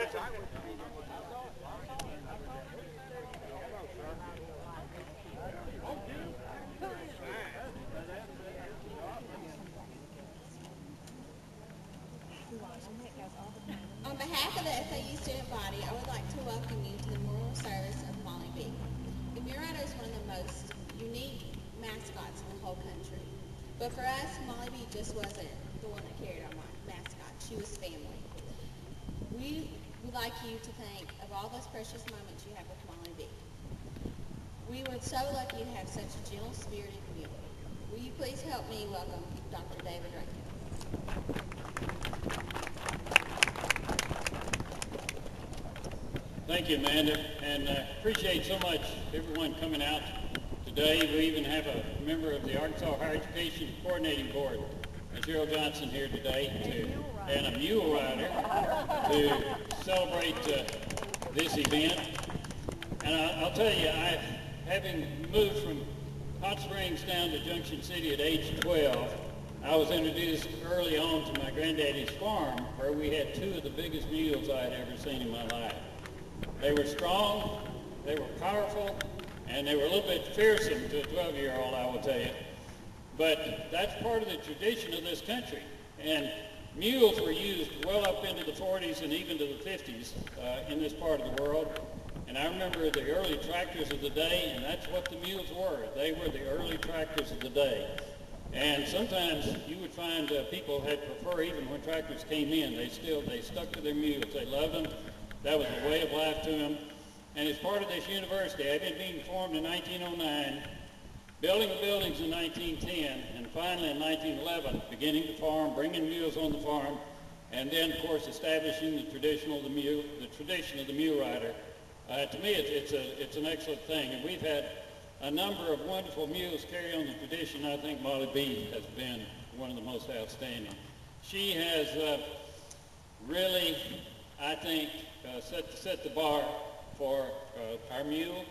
On behalf of the FAU student body, I would like to welcome you to the memorial service of Molly B. The Mule Rider is one of the most unique mascots in the whole country. But for us, Molly B just wasn't the one that carried our mascot. She was family. We would like you to think of all those precious moments you have with Molly B. We were so lucky to have such a gentle-spirited mule. Will you please help me welcome Dr. David Rankin? Thank you, Amanda, and appreciate so much everyone coming out today. We even have a member of the Arkansas Higher Education Coordinating Board, Cheryl Johnson, here today, and a mule rider to celebrate this event. And I'll tell you, having moved from Hot Springs down to Junction City at age 12, I was introduced early on to my granddaddy's farm, where we had two of the biggest mules I had ever seen in my life. They were strong, they were powerful, and they were a little bit fearsome to a 12-year-old, I will tell you. But that's part of the tradition of this country. And mules were used well up into the 40s and even to the 50s in this part of the world. And I remember the early tractors of the day, and that's what the mules were. They were the early tractors of the day. And sometimes you would find people had prefer, even when tractors came in, they stuck to their mules. They loved them. That was a way of life to them. And as part of this university, it had been formed in 1909, building the buildings in 1910, and finally in 1911, beginning to farm, bringing mules on the farm, and then, of course, establishing the tradition of the mule rider. To me, it's an excellent thing, and we've had a number of wonderful mules carry on the tradition. I think Molly B has been one of the most outstanding. She has really, I think, set the bar for our mule.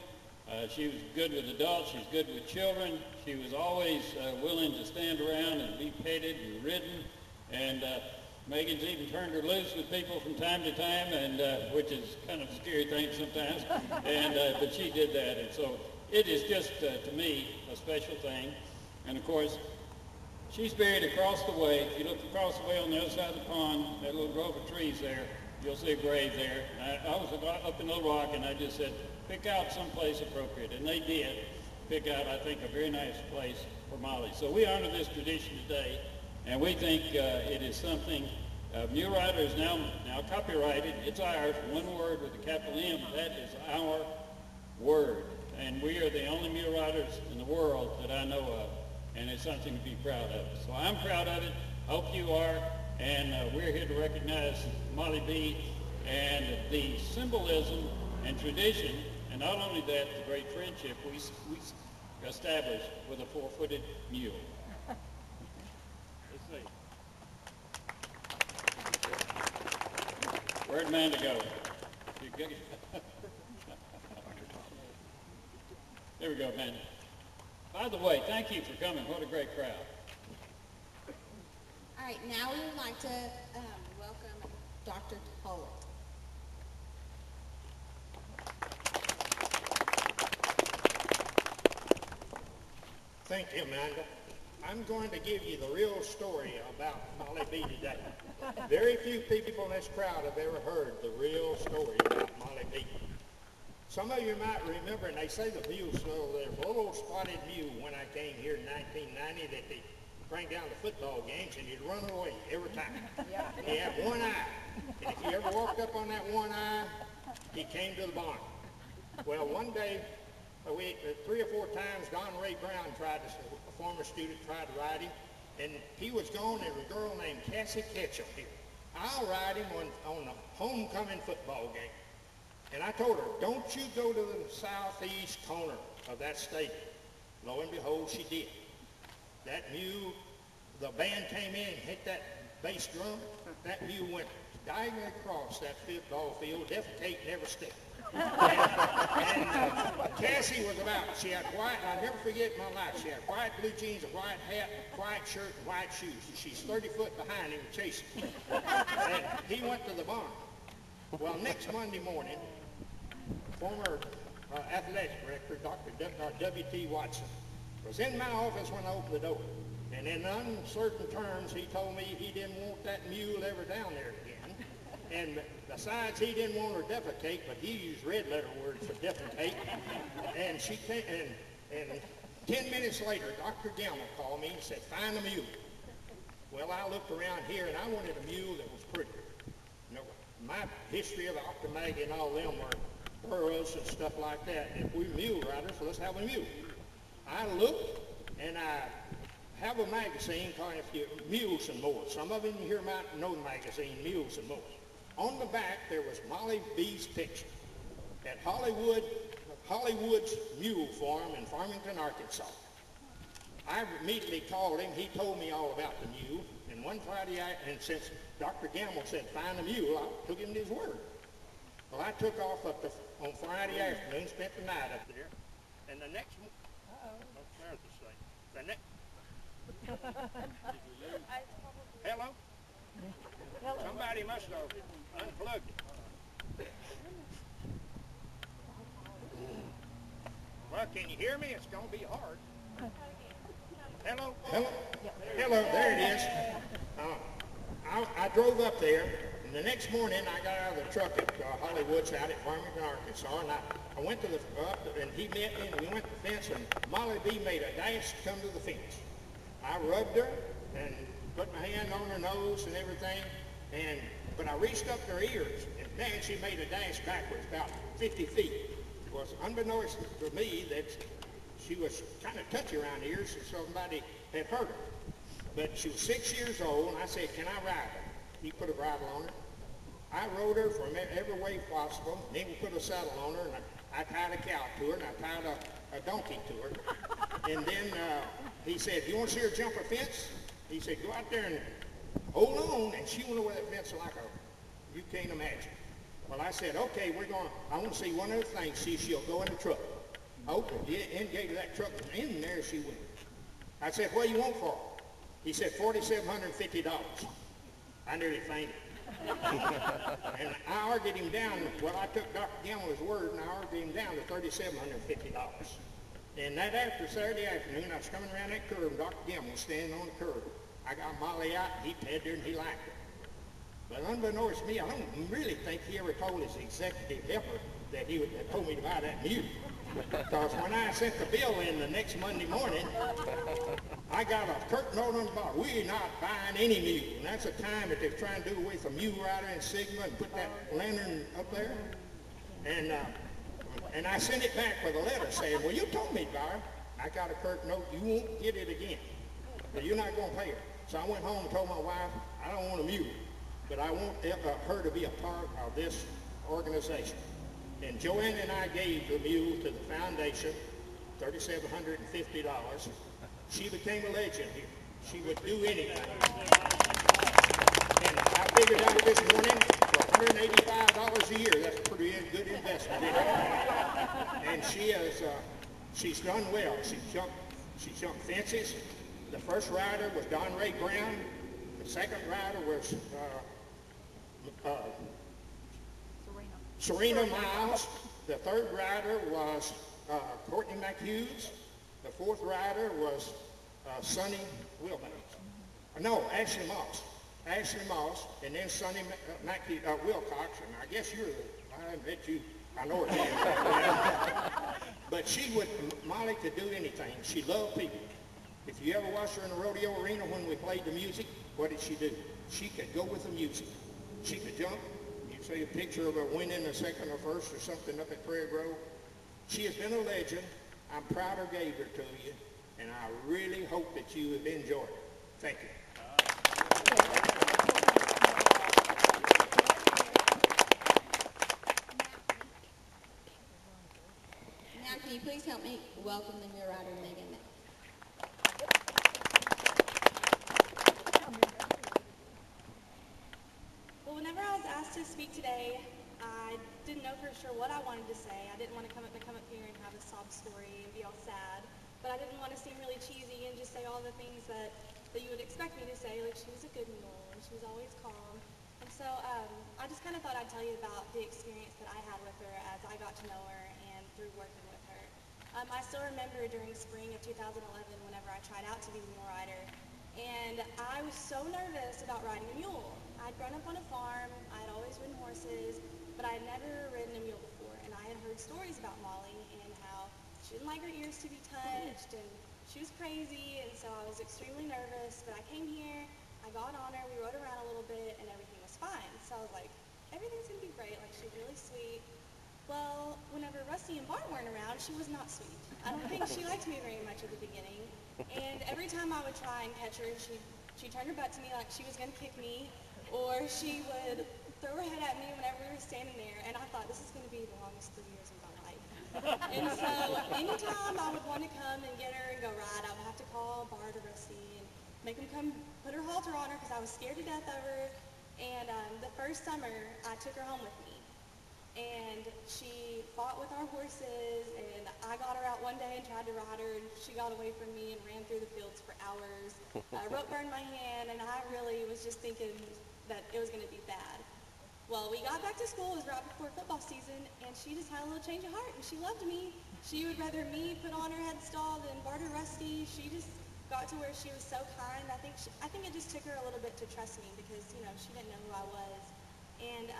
She was good with adults. She's good with children. She was always willing to stand around and be petted and ridden. And Megan's even turned her loose with people from time to time, and which is kind of a scary thing sometimes. But she did that, and so it is just to me a special thing. And of course, she's buried across the way. If you look across the way on the other side of the pond, that little grove of trees there, you'll see a grave there. I was up in Little Rock, and I just said, pick out some place appropriate. And they did pick out, I think, a very nice place for Molly. So we honor this tradition today, and we think it is something. Mule Rider is now copyrighted. It's ours, one word with a capital M. That is our word. And we are the only mule riders in the world that I know of, and it's something to be proud of. So I'm proud of it. Hope you are. And we're here to recognize Molly B and the symbolism and tradition, and not only that, the great friendship we established with a four-footed mule. Let's see. Where'd Amanda go? There we go, Amanda. By the way, thank you for coming. What a great crowd. All right, now we would like to welcome Dr. Tollett. Thank you, Amanda. I'm going to give you the real story about Molly B today. Very few people in this crowd have ever heard the real story about Molly B. Some of you might remember, and they say the mule stole there, a little spotted mule when I came here in 1990 that they bring down to football games, and he'd run away every time. And he had one eye. And if you ever walked up on that one eye, he came to the barn. Well, one day, 3 or 4 times, Don Ray Brown a former student, tried to ride him, and he was gone. There was a girl named Cassie Ketchum here. I'll ride him on the homecoming football game. And I told her, don't you go to the southeast corner of that stadium. Lo and behold, she did. That mule, the band came in and hit that bass drum. That mule went diagonally across that football field, defecate, never step. And Cassie was she had white, I'll never forget in my life, she had white blue jeans, a white hat, white shirt, and white shoes. She's 30 foot behind him chasing. And he went to the barn. Well, next Monday morning, former athletic director, W.T. Watson, was in my office when I opened the door. And in uncertain terms, he told me he didn't want that mule ever down there again. And besides, he didn't want her defecate, but he used red letter words for defecate. And she came, and 10 minutes later, Dr. Gamble called me and said, find a mule. Well, I looked around here, and I wanted a mule that was pretty. You know, my history of the Octomag and all them were burros and stuff like that. If we're mule riders, so let's have a mule. I looked, and I have a magazine called Mules and More. Some of you here might know the magazine, Mules and More. On the back, there was Molly B's picture at Hollywood's Mule Farm in Farmington, Arkansas. I immediately called him. He told me all about the mule. And one Friday, and since Dr. Gamble said, find a mule, I took him to his word. Well, I took off on Friday afternoon, spent the night up there. And the next morning, there's the thing. The next. Hello? Hello? Somebody must have unplugged it. Well, can you hear me? It's going to be hard. Hello? Hello? Hello, there it is. I drove up there, and the next morning I got out of the truck at Hollywood's out at Farmington, Arkansas, and I went to and he met me, and we went to the fence, and Molly B made a dash to come to the fence. I rubbed her and put my hand on her nose and everything, but I reached up to her ears, and man, she made a dash backwards about 50 feet. It was unbeknownst to me that she was kind of touchy around the ears, so somebody had hurt her. But she was 6 years old, and I said, can I ride her? He put a bridle on her. I rode her from every way possible, and then we put a saddle on her, and I tied a cow to her, and I tied a donkey to her. And then he said, you want to see her jump a fence? He said, go out there and hold on, and she went over that fence like you can't imagine. Well, I said, okay, I want to see one other thing, see if she'll go in the truck. I opened the end gate of that truck, and in there she went. I said, what do you want for her? He said, $4,750. I nearly fainted. And I argued him down. Well, I took Dr. Gamble's word, and I argued him down to $3,750. And that after Saturday afternoon, I was coming around that curve, and Dr. Gamble was standing on the curb. I got Molly out, and he petted her, and he liked her. But unbeknownst to me, I don't really think he ever told his executive helper that he had told me to buy that mule. Because when I sent the bill in the next Monday morning, I got a curt note on the bottom, we're not buying any mule. And that's a time that they're trying to do away with a mule rider in Sigma and put that lantern up there. And I sent it back with a letter saying, well, you told me, Byron. I got a curt note, you won't get it again. But you're not going to pay her. So I went home and told my wife, I don't want a mule, but I want her to be a part of this organization. And Joanne and I gave the mule to the foundation, $3,750. She became a legend here. She would do anything. And I figured out this morning, for $185 a year, that's a pretty good investment. And she's done well. She jumped fences. The first rider was Don Ray Brown. The second rider was Serena Miles. The third rider was Courtney McHughes. The fourth rider was Sonny Ashley Moss. Ashley Moss, and then Sonny Wilcox, and I guess I bet you, I know her name. But Molly could do anything. She loved people. If you ever watched her in the rodeo arena when we played the music, what did she do? She could go with the music. She could jump. You see a picture of her winning a second or first or something up at Prairie Grove. She has been a legend. I'm proud I gave her to you, and I really hope that you have enjoyed it. Thank you. Now, can you please help me welcome the mule rider, Megan? Well, whenever I was asked to speak today, I didn't know for sure what I wanted to say. I didn't want to come up here and have a sob story and be all sad, but I didn't want to seem really cheesy and just say all the things that you would expect me to say, like she was a good mule and she was always calm. And so I just kind of thought I'd tell you about the experience that I had with her as I got to know her and through working with her. I still remember during spring of 2011 whenever I tried out to be a mule rider, and I was so nervous about riding a mule. I'd grown up on a farm, I'd always ridden horses, but I had never ridden a mule before, and I had heard stories about Molly and how she didn't like her ears to be touched, and she was crazy, and so I was extremely nervous, but I came here, I got on her, we rode around a little bit, and everything was fine. So I was like, everything's going to be great, like she's really sweet. Well, whenever Rusty and Bart weren't around, she was not sweet. I don't think she liked me very much at the beginning, and every time I would try and catch her, she'd turn her butt to me like she was going to kick me, or she would throw her head at me whenever we were standing there, and I thought, this is going to be the longest 3 years of my life. And so anytime I would want to come and get her and go ride, I would have to call Bart or Rusty and make them come put her halter on her because I was scared to death of her. And the first summer, I took her home with me. And she fought with our horses, and I got her out one day and tried to ride her, and she got away from me and ran through the fields for hours. Rope burned my hand, and I really was just thinking that it was going to be bad. Well, we got back to school, it was right before football season, and she just had a little change of heart, and she loved me. She would rather me put on her headstall than Bart or Rusty. She just got to where she was so kind. I think it just took her a little bit to trust me because, you know, she didn't know who I was. And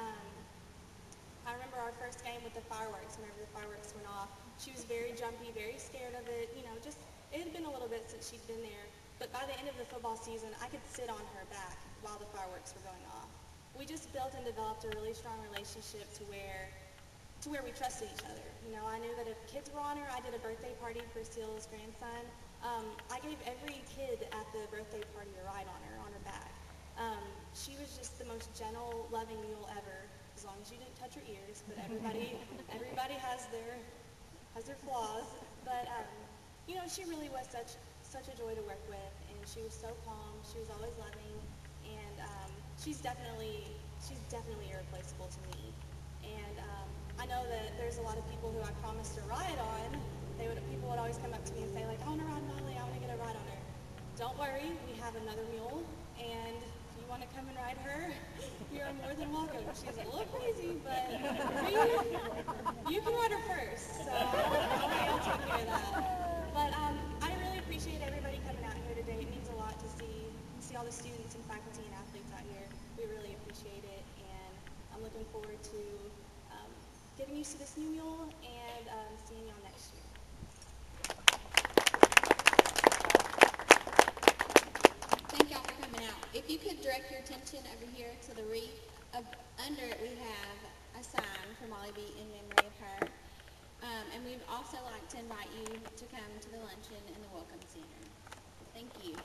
I remember our first game with the fireworks. Whenever the fireworks went off, she was very jumpy, very scared of it. You know, just it had been a little bit since she'd been there. But by the end of the football season, I could sit on her back while the fireworks were going off. We just built and developed a really strong relationship to where we trusted each other. You know, I knew that if kids were on her, I did a birthday party for Steele's grandson. I gave every kid at the birthday party a ride on her back. She was just the most gentle, loving mule ever, as long as you didn't touch her ears. But everybody has their flaws. But you know, she really was such a joy to work with, and she was so calm. She was always loving, and she's definitely irreplaceable to me. And I know that there's a lot of people who I promised a ride on. People would always come up to me and say, like, I want to ride Molly, I want to get a ride on her. Don't worry, we have another mule, and if you want to come and ride her, you're more than welcome. She's a little crazy, but you can ride her first, so I'll take care of that. But I really appreciate everybody coming out here today. It means a lot to see all the students and faculty and athletes out here. We really appreciate it, and I'm looking forward to getting used to this new mule and seeing y'all next year. Thank y'all for coming out. If you could direct your attention over here to the wreath, under it we have a sign for Molly B in memory of her. And we'd also like to invite you to come to the luncheon in the Welcome Center. Thank you.